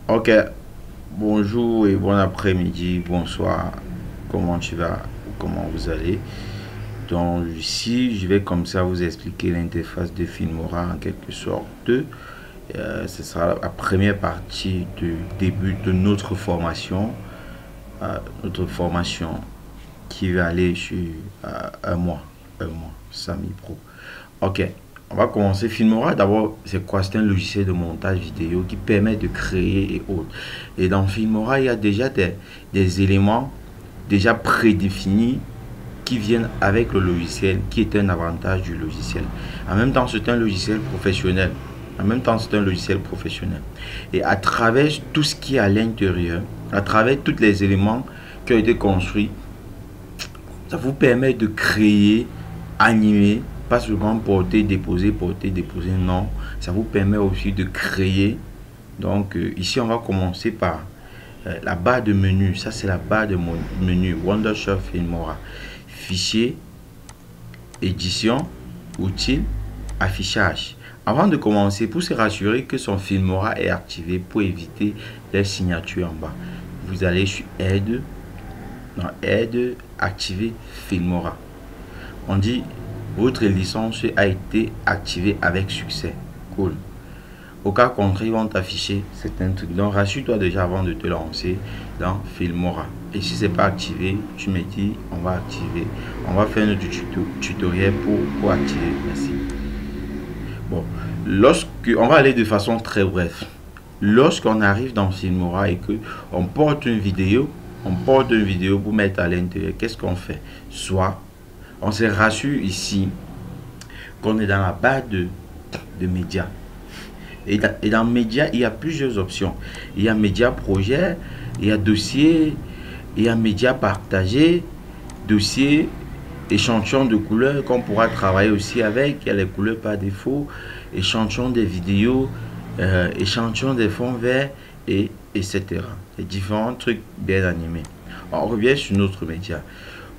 Ok, bonjour et bon après-midi, bonsoir. Comment tu vas? Comment vous allez? Donc ici, je vais comme ça vous expliquer l'interface de Filmora en quelque sorte. Ce sera la première partie du début de notre formation qui va aller sur un mois, Sami Pro. Ok, on va commencer. Filmora, d'abord, c'est quoi? C'est un logiciel de montage vidéo qui permet de créer et autres. Et dans Filmora, il y a déjà des éléments déjà prédéfinis qui viennent avec le logiciel, qui est un avantage du logiciel. En même temps, c'est un logiciel professionnel. En même temps, c'est un logiciel professionnel. Et à travers tout ce qui est à l'intérieur, à travers tous les éléments qui ont été construits, ça vous permet de créer, animer, pas seulement porter, déposer, non. Ça vous permet aussi de créer. Donc ici, on va commencer par la barre de menu. Ça, c'est la barre de menu Wondershop Filmora. Fichier, édition, outils, affichage. Avant de commencer, pour se rassurer que son Filmora est activé pour éviter les signatures en bas, vous allez sur Aide, dans Aide, activer Filmora. On dit votre licence a été activée avec succès. Cool. Au cas contraire, ils vont t'afficher certains trucs. Donc, rassure-toi déjà avant de te lancer dans Filmora. Et si c'est pas activé, tu me dis, on va activer. On va faire notre tutoriel pour activer. Merci. Bon, on va aller de façon très brève. Lorsqu'on arrive dans Filmora et que on porte une vidéo pour mettre à l'intérieur, qu'est-ce qu'on fait? Soit on se rassure ici qu'on est dans la barre de médias. Et dans médias, il y a plusieurs options. Il y a médias projet, il y a dossier, il y a médias partagés, dossier, échantillon de couleurs qu'on pourra travailler aussi avec. Il y a les couleurs par défaut, échantillon des vidéos, échantillon des fonds verts, etc. Les différents trucs bien animés. On revient sur notre média.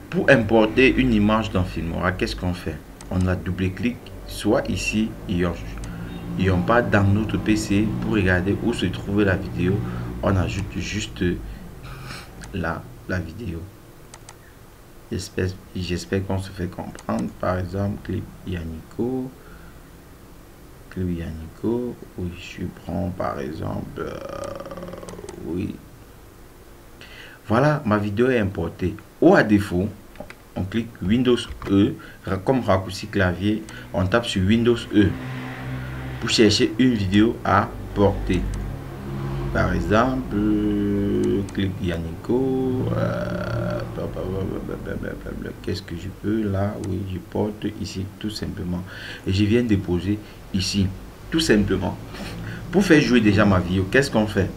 Pour importer une image dans Filmora, qu'est-ce qu'on fait? On a double-clic, soit ici, et on part dans notre PC pour regarder où se trouve la vidéo. On ajoute juste la vidéo. J'espère qu'on se fait comprendre. Par exemple, clip Yannico. Oui, je prends par exemple. Oui. Voilà, ma vidéo est importée. Ou à défaut, on clique Windows E. Comme raccourci clavier, on tape sur Windows E pour chercher une vidéo à porter. Par exemple, clic Yannico. Qu'est-ce que je peux là? Oui, je porte ici tout simplement. Et je viens déposer ici tout simplement. Pour faire jouer déjà ma vidéo, qu'est-ce qu'on fait?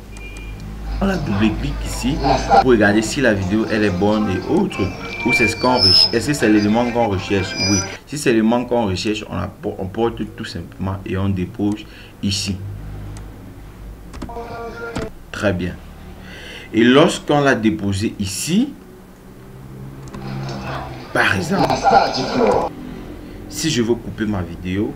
On a double-clic ici pour regarder si la vidéo elle est bonne et autre. Ou c'est ce qu'on recherche. Est-ce que c'est l'élément qu'on recherche? Oui. Si c'est l'élément qu'on recherche, on porte tout simplement et on dépose ici. Très bien. Et lorsqu'on l'a déposé ici, par exemple, si je veux couper ma vidéo,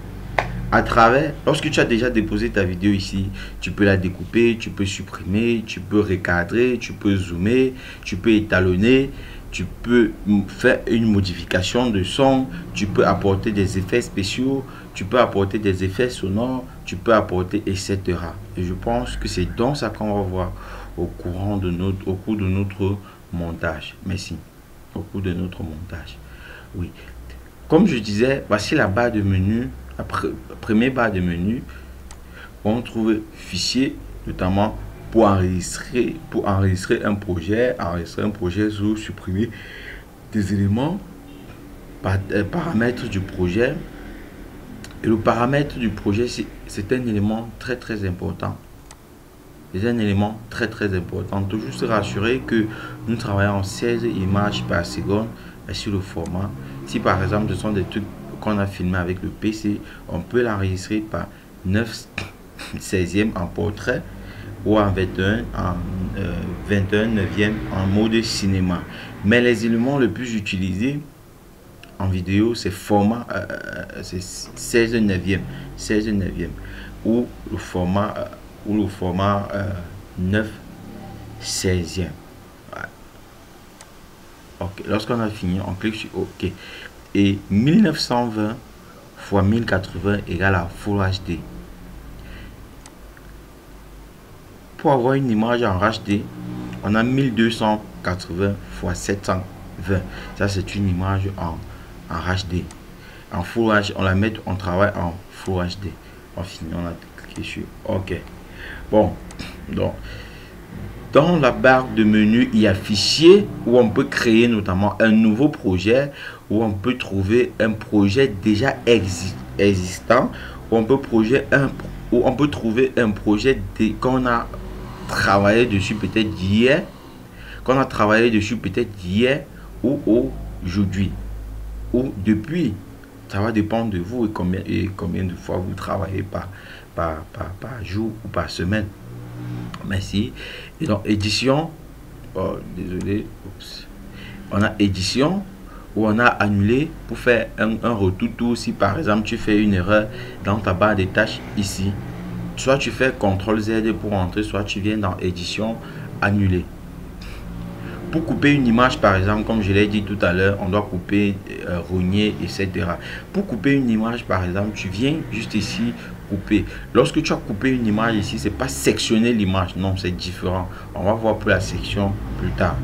à travers, lorsque tu as déjà déposé ta vidéo ici, tu peux la découper, tu peux supprimer, tu peux recadrer, tu peux zoomer, tu peux étalonner, tu peux faire une modification de son, tu peux apporter des effets spéciaux, tu peux apporter des effets sonores, tu peux apporter etc. Et je pense que c'est donc ça qu'on va voir au cours de notre montage. Merci. Au cours de notre montage. Oui. Comme je disais, voici la barre de menu. La première barre de menu, on trouve fichier, notamment pour enregistrer un projet, ou supprimer des éléments, paramètres du projet. Et le paramètre du projet, c'est un élément très important. C'est un élément très important. Toujours se rassurer que nous travaillons en 16 images par seconde sur le format. Si par exemple ce sont des trucs qu'on a filmé avec le PC, on peut l'enregistrer par 9/16 en portrait ou en 21/9 en mode cinéma. Mais les éléments les plus utilisés en vidéo, c'est format c'est 16/9 ou le format 9 16e. Ok, lorsqu'on a fini, on clique sur OK. Et 1920 fois 1080 égale à Full HD. Pour avoir une image en HD, on a 1280 fois 720. Ça, c'est une image en HD. En Full HD, on la met, on travaille en Full HD. On finit, on a cliqué sur OK. Bon, donc, dans la barre de menu, il y a fichier où on peut créer notamment un nouveau projet, où on peut trouver un projet déjà existant, où on peut, trouver un projet qu'on a travaillé dessus peut-être hier, ou aujourd'hui, ou depuis. Ça va dépendre de vous et combien de fois vous travaillez par jour ou par semaine. Merci. Et donc, édition. Oh, désolé. Oups. On a édition où on a annulé pour faire un retour. Si par exemple tu fais une erreur dans ta barre des tâches ici, soit tu fais CTRL Z pour entrer, soit tu viens dans édition, annuler. Pour couper une image, par exemple, comme je l'ai dit tout à l'heure, on doit couper, rogner, etc. Pour couper une image, par exemple, tu viens juste ici, couper. Lorsque tu as coupé une image ici, c'est pas sectionner l'image, non, c'est différent. On va voir pour la section plus tard.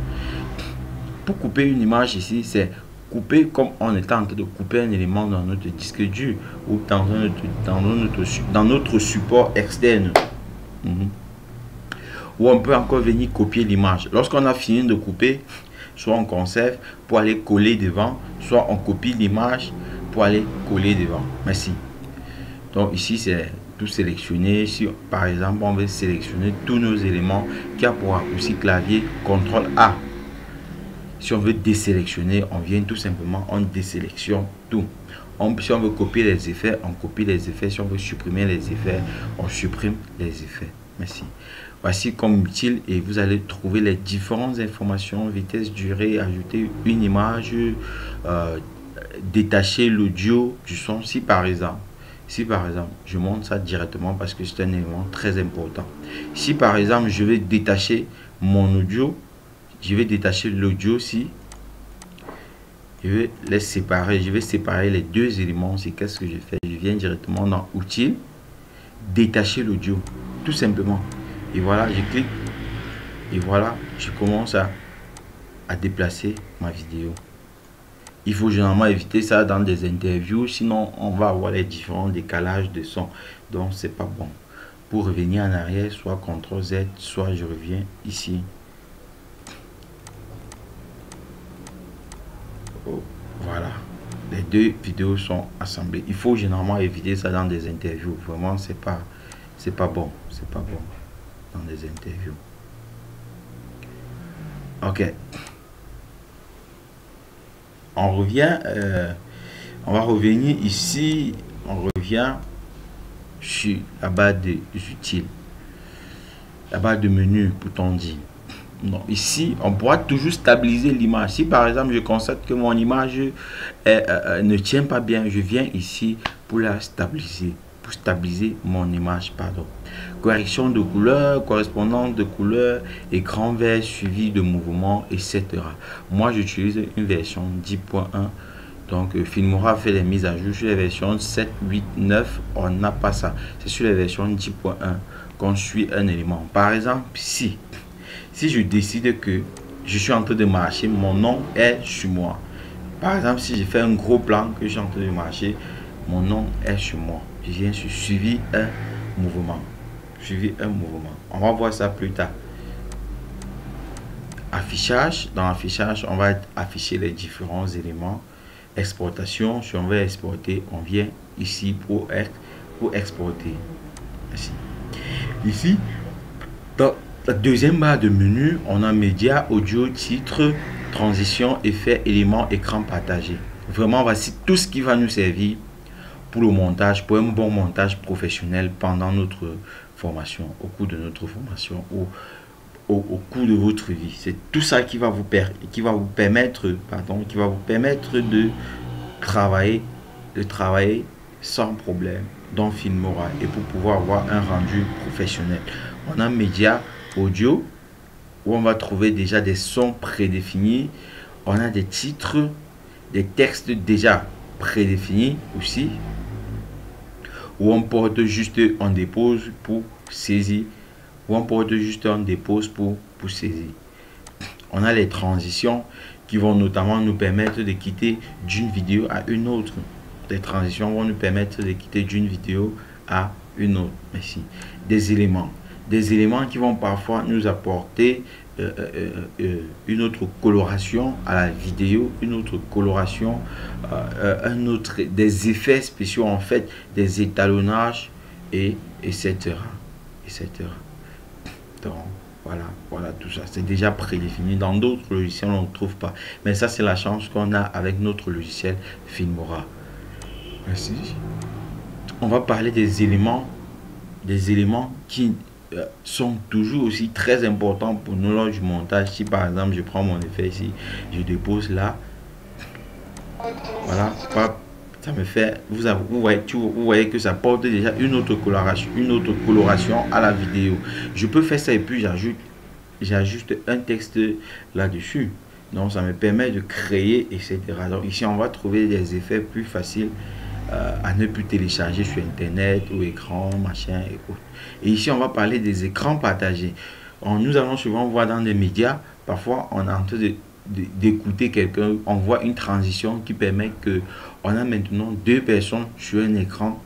Pour couper une image ici, c'est couper comme on est en train de couper un élément dans notre disque dur ou dans notre support externe. Ou on peut encore venir copier l'image. Lorsqu'on a fini de couper, soit on conserve pour aller coller devant, soit on copie l'image pour aller coller devant. Merci. Donc ici, c'est tout sélectionner. Si par exemple, on veut sélectionner tous nos éléments, qui a pour raccourci clavier CTRL A. Si on veut désélectionner, on vient tout simplement, on désélectionne tout. Si on veut copier les effets, on copie les effets. Si on veut supprimer les effets, on supprime les effets. Merci. Voici comme utile et vous allez trouver les différentes informations, vitesse, durée, ajouter une image, détacher l'audio du son. Si par exemple, je montre ça directement parce que c'est un élément très important. Si par exemple, je vais détacher mon audio, je vais détacher l'audio si je vais les séparer. Je vais séparer les deux éléments. C'est qu'est-ce que je fais? Je viens directement dans outils, détacher l'audio, tout simplement. Et voilà, je clique et voilà, je commence à déplacer ma vidéo. Il faut généralement éviter ça dans des interviews, sinon on va avoir les différents décalages de son. Donc c'est pas bon. Pour revenir en arrière, soit CTRL Z, soit je reviens ici. Oh, voilà, les deux vidéos sont assemblées. Il faut généralement éviter ça dans des interviews. Vraiment, c'est pas bon. C'est pas bon dans des interviews. Ok. On revient. On va revenir ici. On revient sur la barre des utiles. La barre de menu, pour dire. Donc ici, on pourra toujours stabiliser l'image. Si par exemple, je constate que mon image ne tient pas bien, je viens ici pour la stabiliser. Pour stabiliser mon image, pardon. Correction de couleur, correspondance de couleur, écran vert suivi de mouvement, etc. Moi, j'utilise une version 10.1. Donc, Filmora fait les mises à jour sur les versions 7, 8, 9. On n'a pas ça. C'est sur les versions 10.1 qu'on suit un élément. Par exemple, si je décide que je suis en train de marcher, mon nom est sur moi. Par exemple, si je fais un gros plan que je suis en train de marcher, mon nom est sur moi. Je viens sur suivi un mouvement. Suivi un mouvement. On va voir ça plus tard. Affichage. Dans l'affichage, on va afficher les différents éléments. Exportation. Si on veut exporter, on vient ici pour exporter. Ici, dans la deuxième barre de menu, on a médias, audio, titre, transition, effet, éléments, écran partagé. Vraiment, voici tout ce qui va nous servir pour le montage, pour un bon montage professionnel pendant notre formation, au cours de notre formation ou au cours de votre vie. C'est tout ça qui va vous permettre de travailler sans problème dans Filmora et pour pouvoir avoir un rendu professionnel. On a médias, audio où on va trouver déjà des sons prédéfinis. On a des titres, des textes déjà prédéfinis aussi, où on porte juste en dépose pour saisir, où on porte juste en dépose pour saisir. On a les transitions qui vont notamment nous permettre de quitter d'une vidéo à une autre. Les transitions vont nous permettre de quitter d'une vidéo à une autre. Ici, des éléments qui vont parfois nous apporter une autre coloration à la vidéo, une autre coloration, des effets spéciaux en fait, des étalonnages et etc. Donc voilà tout ça, c'est déjà prédéfini. Dans d'autres logiciels on ne trouve pas, mais ça c'est la chance qu'on a avec notre logiciel Filmora. Merci. On va parler des éléments qui sont toujours aussi très importants pour nous lors du montage. Si par exemple je prends mon effet ici, je dépose là, voilà, ça me fait, vous voyez que ça porte déjà une autre coloration à la vidéo. Je peux faire ça et puis j'ajuste un texte là-dessus. Donc ça me permet de créer, etc. Donc ici on va trouver des effets plus faciles à ne plus télécharger sur internet ou écran machin et autres. Et ici on va parler des écrans partagés. Nous allons souvent voir dans des médias, parfois on est en train d'écouter quelqu'un, on voit une transition qui permet que on a maintenant deux personnes sur un écran.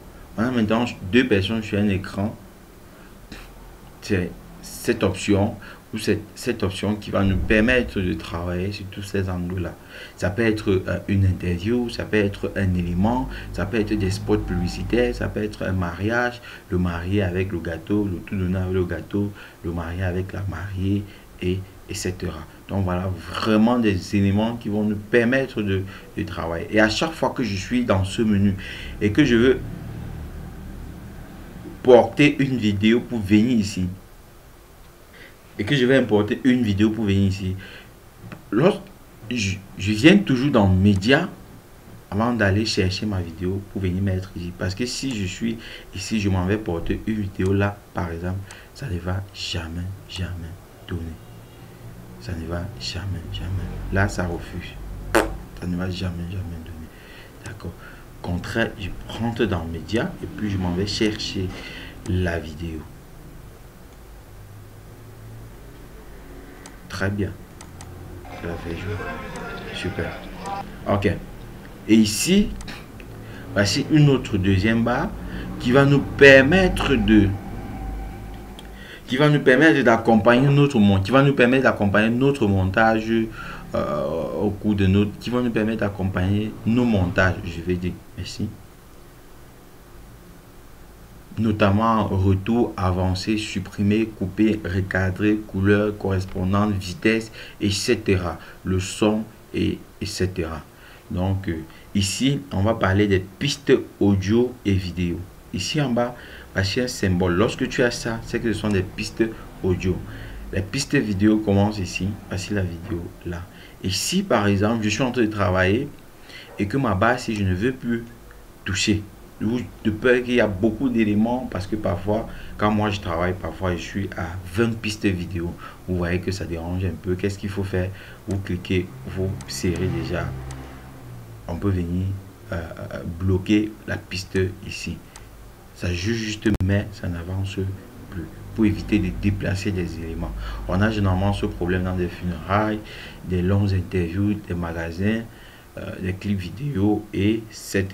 C'est cette option ou cette option qui va nous permettre de travailler sur tous ces angles-là. Ça peut être une interview, ça peut être un élément, ça peut être des spots publicitaires, ça peut être un mariage, le marié avec le gâteau, le tout donné avec le gâteau, le marié avec la mariée, etc. Donc voilà, vraiment des éléments qui vont nous permettre de travailler. Et à chaque fois que je suis dans ce menu et que je veux porter une vidéo pour venir ici, lorsque je viens toujours dans Média avant d'aller chercher ma vidéo pour venir mettre ici. Parce que si je suis ici, je m'en vais porter une vidéo là, par exemple, ça ne va jamais donner. Ça ne va jamais. Là, ça refuse. Ça ne va jamais donner. D'accord. Contraire, je rentre dans Média et puis je m'en vais chercher la vidéo. Très bien. Je la fais jouer. Super. Ok. Et ici, voici une autre deuxième barre qui va nous permettre d'accompagner notre montage, qui va nous permettre d'accompagner notre montage au cours de qui va nous permettre d'accompagner nos montages, je vais dire. Merci. Notamment retour, avancé, supprimer, couper, recadrer, couleur correspondante, vitesse, etc. Le son, etc. Donc ici, on va parler des pistes audio et vidéo. Ici en bas, voici un symbole. Lorsque tu as ça, c'est que ce sont des pistes audio. Les pistes vidéo commencent ici. Voici la vidéo là. Et si par exemple, je suis en train de travailler et que ma base, si je ne veux plus toucher, de peur qu'il y a beaucoup d'éléments, parce que parfois quand moi je travaille, parfois je suis à 20 pistes vidéo, vous voyez que ça dérange un peu. Qu'est-ce qu'il faut faire? Vous cliquez, vous serrez déjà, on peut venir bloquer la piste ici, ça juge juste mais ça n'avance plus, pour éviter de déplacer des éléments. On a généralement ce problème dans des funérailles, des longues interviews, des magasins, des clips vidéo, etc.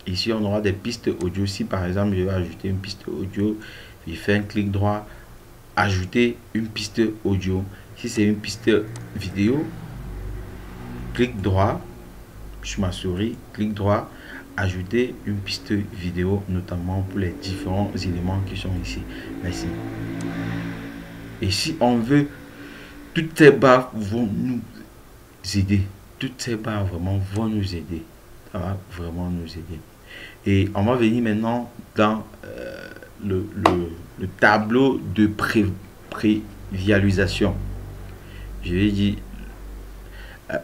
Ici, on aura des pistes audio. Si par exemple, je vais ajouter une piste audio, je fais un clic droit, ajouter une piste audio. Si c'est une piste vidéo, clic droit sur ma souris, clic droit, ajouter une piste vidéo, notamment pour les différents éléments qui sont ici. Merci. Et si on veut, toutes ces barres vont nous aider. Toutes ces barres vraiment vont nous aider. Ça va vraiment nous aider. Et on va venir maintenant dans le tableau de prévisualisation. Je vais dire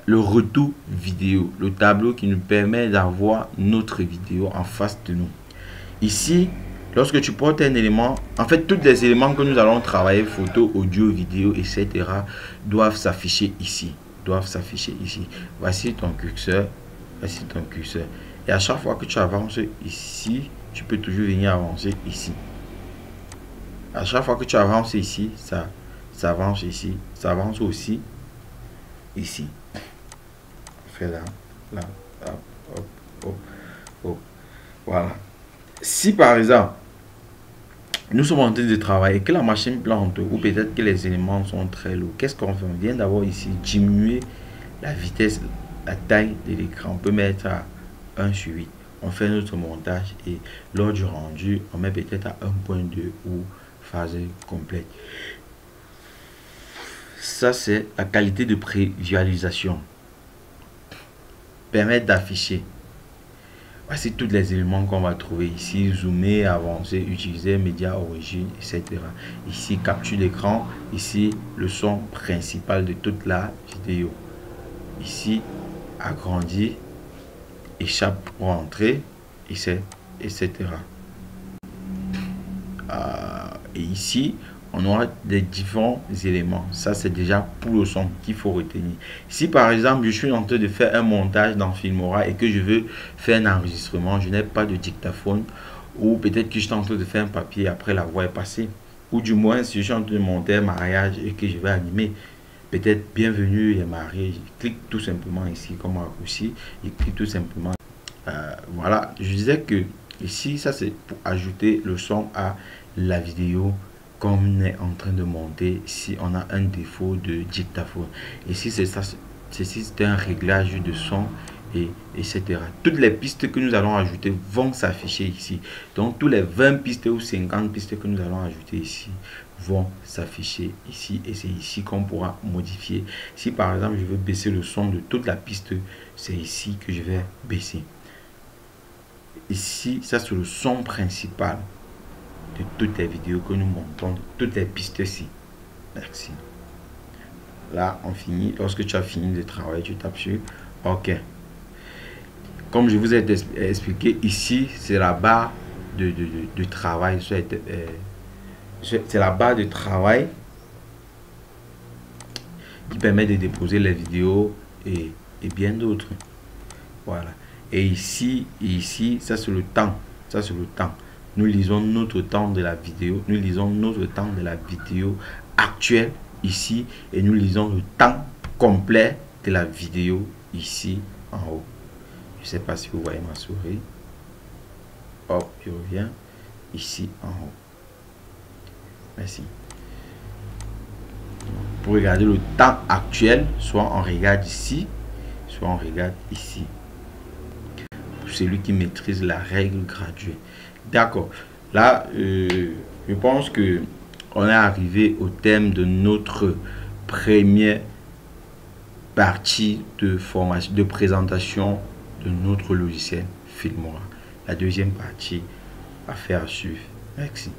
le retour vidéo, le tableau qui nous permet d'avoir notre vidéo en face de nous. Ici, Lorsque tu portes un élément, en fait, tous les éléments que nous allons travailler, photo, audio, vidéo, etc., doivent s'afficher ici. Doivent s'afficher ici. Voici ton curseur. Voici ton curseur. Et à chaque fois que tu avances ici, tu peux toujours venir avancer ici. À chaque fois que tu avances ici, ça avance ici. Ça avance aussi ici. On fait là, là, hop, hop, hop, hop. Voilà. Si par exemple, nous sommes en train de travailler, que la machine plante ou peut-être que les éléments sont très lourds, qu'est-ce qu'on fait? On vient d'abord ici diminuer la vitesse, la taille de l'écran. On peut mettre à 1/8. On fait notre montage et lors du rendu, on met peut-être à 1.2 ou phase complète. Ça, c'est la qualité de prévisualisation. Permettre d'afficher. Voici tous les éléments qu'on va trouver ici. Zoomer, avancer, utiliser média origine, etc. Ici, capture d'écran. Ici, le son principal de toute la vidéo. Ici, agrandir, échappe pour entrer, etc. Et ici, on aura des différents éléments. Ça, c'est déjà pour le son qu'il faut retenir. Si par exemple, je suis en train de faire un montage dans Filmora et que je veux faire un enregistrement, je n'ai pas de dictaphone, ou peut-être que je suis en train de faire un papier après la voix est passée, ou du moins si je suis en train de monter un mariage et que je vais animer, peut-être bienvenue les mariés, je clique tout simplement ici comme raccourci et clique tout simplement. Voilà, je disais que ici, ça c'est pour ajouter le son à la vidéo comme on est en train de monter si on a un défaut de dictaphone. Ici, c'est ça, ceci c'est un réglage de son et etc. Toutes les pistes que nous allons ajouter vont s'afficher ici. Donc, tous les 20 pistes ou 50 pistes que nous allons ajouter ici vont s'afficher ici et c'est ici qu'on pourra modifier. Si par exemple, je veux baisser le son de toute la piste, c'est ici que je vais baisser. Ici, ça c'est le son principal de toutes les vidéos que nous montons, de toutes les pistes-ci. Merci. Là, on finit. Lorsque tu as fini de travailler, tu tapes sur OK. Comme je vous ai expliqué, ici, c'est la barre de travail. C'est la barre de travail qui permet de déposer les vidéos et bien d'autres. Voilà. Et ici, ça c'est le temps. Ça c'est le temps. Nous lisons notre temps de la vidéo. Nous lisons notre temps de la vidéo actuelle ici. Et nous lisons le temps complet de la vidéo ici en haut. Je ne sais pas si vous voyez ma souris. Hop, je reviens ici en haut. Merci. Pour regarder le temps actuel, soit on regarde ici, soit on regarde ici. Pour celui qui maîtrise la règle graduée. D'accord. Là, je pense que on est arrivé au thème de notre première partie de formation, de présentation de notre logiciel Filmora. La deuxième partie à faire suivre. Merci.